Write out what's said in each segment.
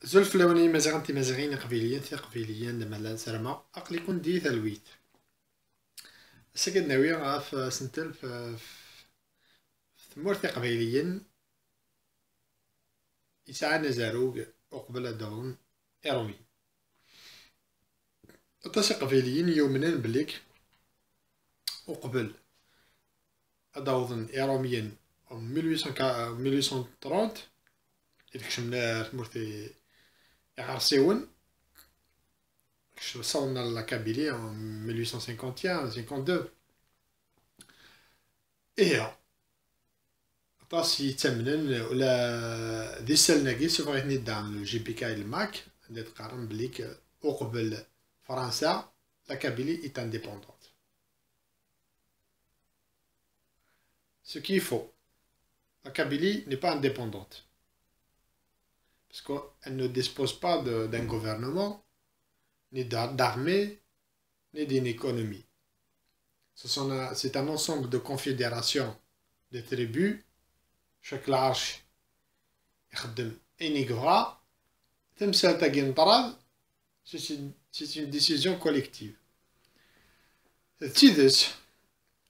زلف لوني مزغنتي مزغين قبيليين قبيليين لما لا سرما أقلي كون دي ثلويت سكد ناوي غاف سنتل في ثمورتي قبيليين يسعى نزاروق أقبل دون إرومي أطاسي قبيليين يومنان بليك أقبل أدوضن إروميين 1830 إذا كشمنا ثمورتي غارسيون وصلنا لكابيلي en 1851 52 إيه طاس يتمنن ولا دي سالناكي سوف غيتني دعم لو جي بي كاي الماك اللي تقارن بليك وقبل فرنسا لا كابيلي est indépendante. Ce qui est faux. La Kabylie n'est pas indépendante. Parce qu'elle ne dispose pas d'un gouvernement, ni d'armée, ni d'une économie. C'est un ensemble de confédérations de tribus. Chaque large يخدم إنيغفرا تمثال تاقي نطراد. C'est une décision collective. تيدس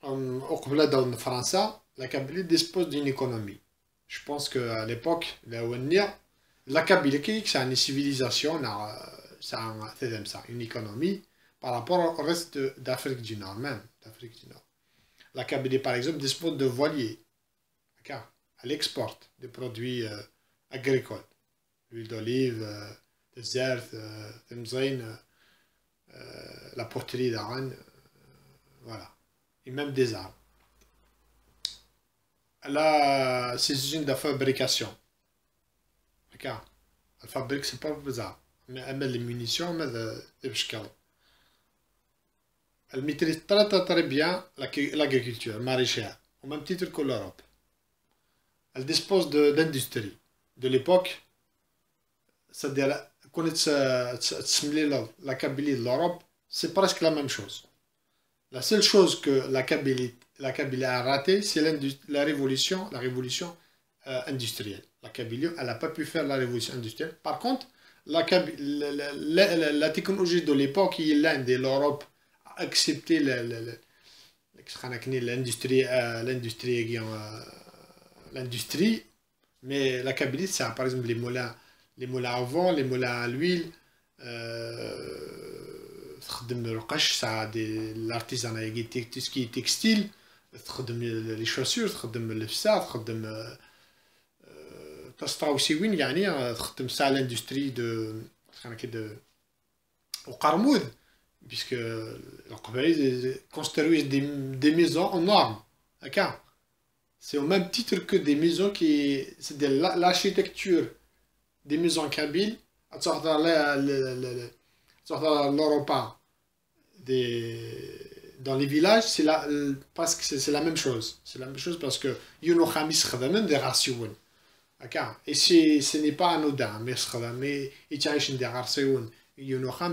وقبل دون فرنسا la Kabylie dispose d'une économie. Je pense qu'à l'époque, la Kabylie, c'est une civilisation, c'est une économie par rapport au reste d'Afrique du Nord, même d'Afrique du Nord. La Kabylie, par exemple, dispose de voiliers. Elle exporte des produits agricoles, l'huile d'olive, des herbes, des mzènes, la porterie d'Aran, voilà, et même des arbres. Elle a ses usines de fabrication. D'accord. Elle fabrique ses propres armes. Mais elle met les munitions, elle met les bishkal. Elle maîtrise très bien l'agriculture maraîchère, au même titre que l'Europe. Elle dispose d'industrie. De l'époque, c'est-à-dire, la Kabylie de l'Europe, c'est presque la même chose. La seule chose que la Kabylie a raté, c'est la révolution industrielle. La Kabylie, elle n'a pas pu faire la révolution industrielle. Par contre, la technologie de l'époque, l'Inde et l'Europe a accepté l'industrie, mais la Kabylie, ça, par exemple, les moulins à vent, les moulins à l'huile, ça a l'artisanat, tout ce qui est textile, les chaussures, les fsad, تصطاو وين يعني تخدم ساعة l'industrie de وقرموذ puisque القبائل construisent des maisons en normes. D'accord. C'est au même titre que des maisons c'est de l'architecture des maisons kabyles l'Europe dans les villages parce que c'est la même chose. C'est la même chose parce que يونو خامس خدمن des راسيون. Et ce n'est pas anodin, mais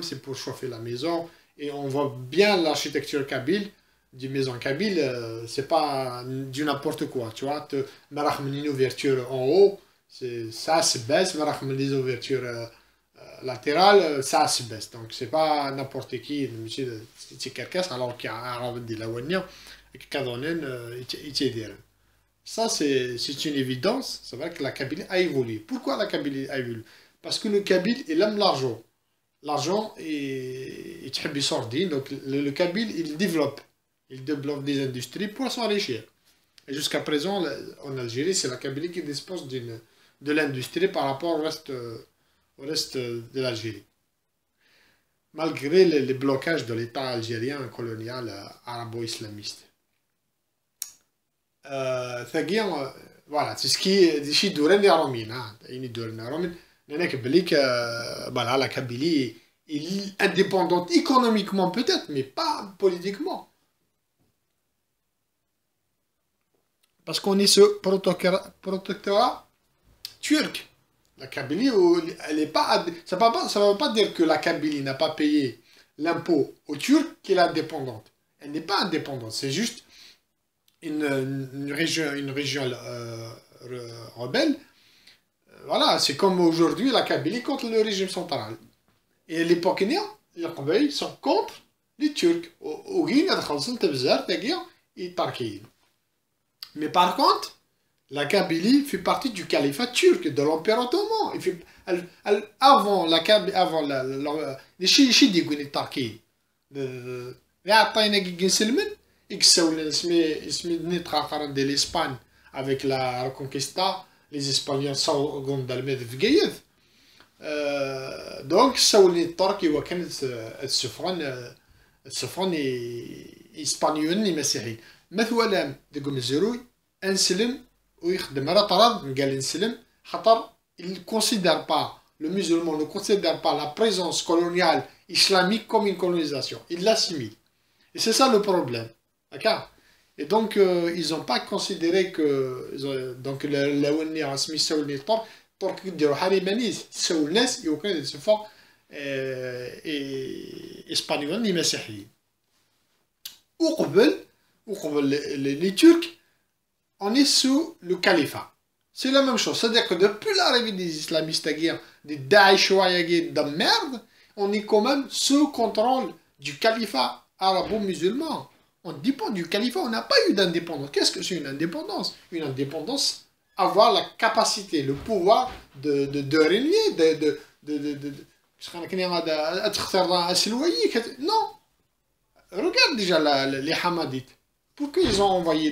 c'est pour chauffer la maison. Et on voit bien l'architecture kabyle, des maisons kabyles, c'est pas du n'importe quoi. Tu vois, une ouverture en haut, ça se baisse, les ouvertures latérales, ça se baisse. Donc c'est pas n'importe qui, c'est quelqu'un, alors qu'il y a un de la Wanya, et qu'il y a ça, c'est une évidence. C'est vrai que la Kabylie a évolué. Pourquoi la Kabylie a évolué? Parce que le Kabyle, il aime l'argent. L'argent, il est sordide. Donc, le Kabyle, il développe. Il développe des industries pour s'enrichir. Et jusqu'à présent, en Algérie, c'est la Kabylie qui dispose de l'industrie par rapport au reste de l'Algérie. Malgré les blocages de l'État algérien colonial arabo-islamiste. Voilà, c'est ce qui est دوران رومين يعني دوران رومين هناك بليك voilà la Kabylie est indépendante économiquement peut-être mais pas politiquement parce qu'on est ce protectorat turc. La Kabylie elle est pas ça va pas dire que la Kabylie n'a pas payé l'impôt aux Turcs qu'elle est indépendante. Elle n'est pas indépendante, c'est juste une région rebelle Voilà, c'est comme aujourd'hui la Kabylie contre le régime central. Et les Pakiniens, les Qabaïs sont contre les Turcs. Mais par contre, la Kabylie fait partie du califat turc, de l'Empire ottoman. Avant la Kabylie, avant les chiites يقولوا التركي. عطينا كي نسلمن يكساو اسمي نتخاخرن ديال الاسبان avec la Reconquista, les Espagnols sont d'Almeda في قيد. دونك ساولني الترك وكانت السفران اسبانيول مسيحيين. مثلا ديك مزروي انسلم ويخدم راه طراد قال نسلم خاطر il considère pas le musulman ne considère pas la présence coloniale islamique comme une colonisation, il l'assimile. Et c'est ça le problème. D'accord. Et donc ils n'ont pas considéré que donc الاولني رسمي ساولني الترك يديروا حريمانيز تساول الناس يمكن يتسفوا اسبانيول مسيحيين. وقبل les Turcs on est sous le califat. C'est la même chose. C'est-à-dire que depuis l'arrivée des islamistes, des Daesh de merde, on est quand même sous contrôle du califat arabo-musulman. On dépend du califat, on n'a pas eu d'indépendance. Qu'est-ce que c'est une indépendance? Une indépendance, avoir la capacité, le pouvoir de régner, non. Regarde déjà les Hamadites. Pourquoi ils ont envoyé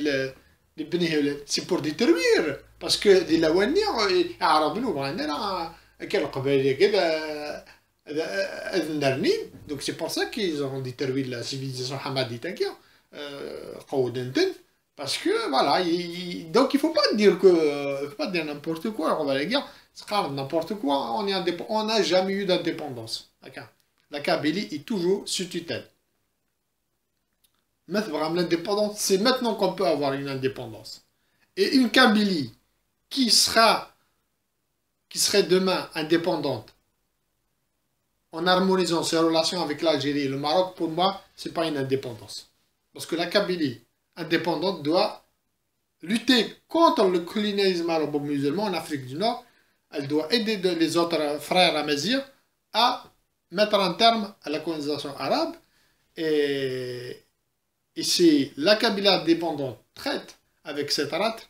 les Beni Hawel? C'est pour détruire. Parce que des Laouaniens, Arabes, donc c'est pour ça qu'ils ont détruit la civilisation hamadite. Parce que voilà, donc il ne faut pas dire n'importe quoi. On va dire n'importe quoi, on n'a jamais eu d'indépendance. La Kabylie est toujours sous tutelle. L'indépendance, c'est maintenant qu'on peut avoir une indépendance. Et une Kabylie qui serait demain indépendante en harmonisant ses relations avec l'Algérie et le Maroc, pour moi, ce n'est pas une indépendance. Parce que la Kabylie indépendante doit lutter contre le colonialisme arabo-musulman en Afrique du Nord. Elle doit aider les autres frères amazirs à mettre un terme à la colonisation arabe. Et si la Kabylie indépendante traite avec cette rate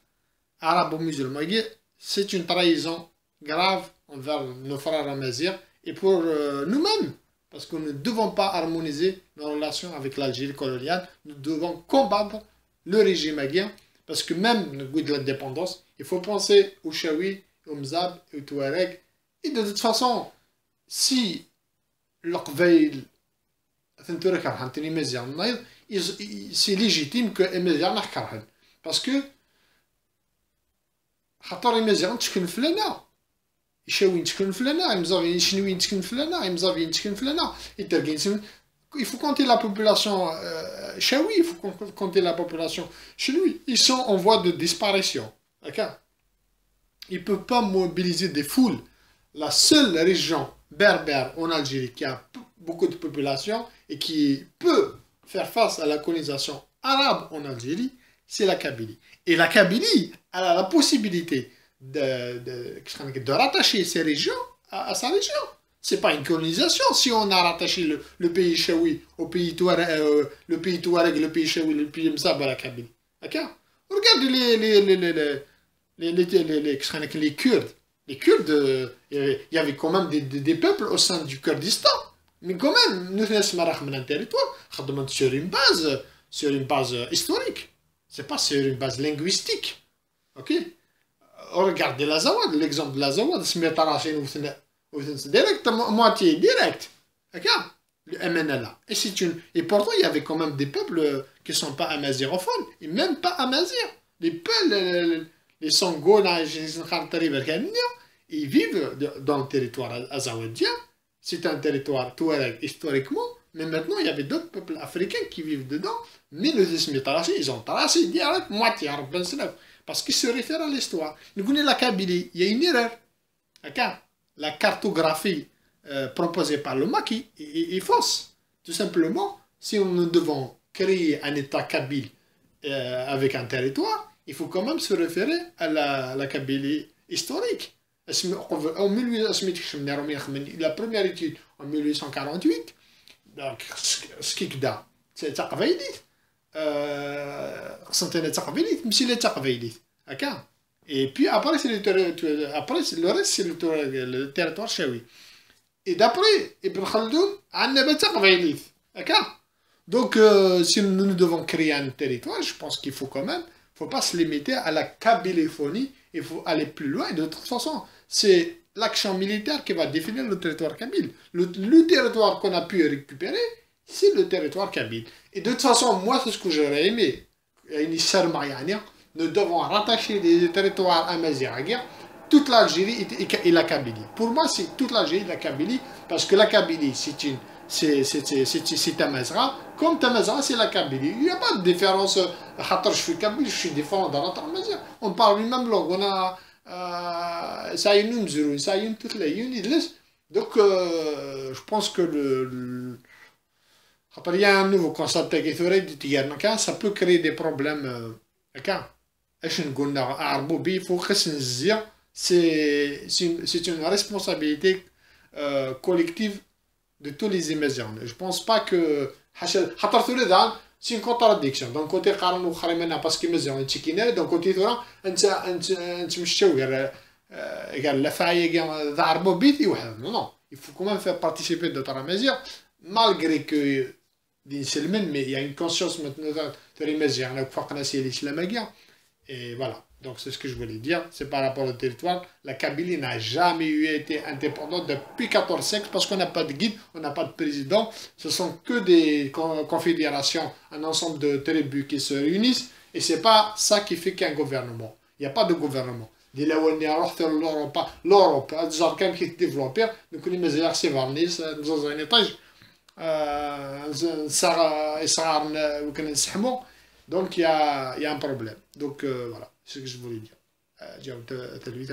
arabo-musulman, c'est une trahison grave envers nos frères amazirs et pour nous-mêmes. Parce que nous ne devons pas harmoniser nos relations avec l'Algérie coloniale. Nous devons combattre le régime aguien. Parce que même le goût de l'indépendance, il faut penser aux Chaouis, aux Mzab et aux Touareg. Et de toute façon, si l'Aqveil, c'est légitime que les Mézières n'aient. Parce que خاطر المزيغ تسكن فلانة يشاوين تسكن فلانة المزاغين شنوين تسكن فلانة المزاغين تسكن فلانة التركين. Il faut compter la population chaoui, il faut compter la population chinoui. Ils sont en voie de disparition. D'accord. Ils ne peuvent pas mobiliser des foules. La seule région berbère en Algérie qui a beaucoup de population et qui peut faire face à la colonisation arabe en Algérie, c'est la Kabylie. Et la Kabylie, elle a la possibilité de rattacher ces régions à sa région. Ce n'est pas une colonisation si on a rattaché le pays chaoui au pays Touareg, le pays Touareg, le pays chaoui, le pays Mzab à la Kabylie. D'accord. Regardez les Kurdes. Les Kurdes, il y avait quand même des peuples au sein du Kurdistan. Mais quand même, nous sommes un territoire sur une base historique. Ce n'est pas sur une base linguistique. Ok. Regardez l'Azawad, l'exemple de l'Azawad, c'est direct, moitié direct. Regarde, le MNLA. Et pourtant, il y avait quand même des peuples qui ne sont pas amazirophones, et même pas amazirs. Les peuples, les Sango, ils vivent dans le territoire azawadien. C'est un territoire touareg historiquement, mais maintenant, il y avait d'autres peuples africains qui vivent dedans. Mais les Ismitarachis, ils ont tracé direct moitié arabe. Parce qu'ils se réfèrent à l'histoire. Nous connaissons la Kabylie, il y a une erreur. La cartographie proposée par le Maki est fausse. Tout simplement, si nous devons créer un État kabyle avec un territoire, il faut quand même se référer à la Kabylie historique. En 1848, la première étude en 1848, donc, ce qui est là, c'est تقبيليت قسنطينة تقبيليت مشي تقبيليت هكا. Et puis après, après le reste, c'est le territoire chaoui. Et d'après Ibn Khaldoun, عندنا تقبيليت هكا. Donc, si nous devons créer un territoire, je pense qu'il faut quand même, faut pas se limiter à la kabylephonie, il faut aller plus loin. De toute façon, c'est l'action militaire qui va définir le territoire kabyle. Le territoire qu'on a pu récupérer, c'est le territoire kabyle. Et de toute façon, moi, c'est ce que j'aurais aimé. Nous devons rattacher les territoires amazighs, toute l'Algérie et la Kabylie. Pour moi, c'est toute l'Algérie et la Kabylie, parce que la Kabylie, c'est Tamazra, comme Tamazra, c'est la Kabylie. Il n'y a pas de différence. Je suis Kabyle, je suis différent dans l'autre Amazigh. On parle la même langue. On a ça y est, nous, ça y est, toutes les unis. Donc, je pense que il y a un nouveau concept qui est ça peut créer des problèmes. C'est une responsabilité collective de tous les Éméziens. Je ne pense pas que c'est une contradiction. D'un côté, parce que les Éméziens d'un côté, non, il faut quand même faire participer d'autres Éméziens, malgré que mais il y a une conscience maintenant de l'Émézien, et voilà. Donc c'est ce que je voulais dire, c'est par rapport au territoire. La Kabylie n'a jamais été indépendante depuis 14 siècles parce qu'on n'a pas de guide, on n'a pas de président. Ce sont que des confédérations, un ensemble de tribus qui se réunissent. Et c'est pas ça qui fait qu'un gouvernement. Il n'y a pas de gouvernement. L'Europe, الجار qui développé, donc les mesures c'est varnis, nous avons un étage, donc il y a un problème. Donc voilà, c'est ce que je voulais dire. جاوبت تلويث.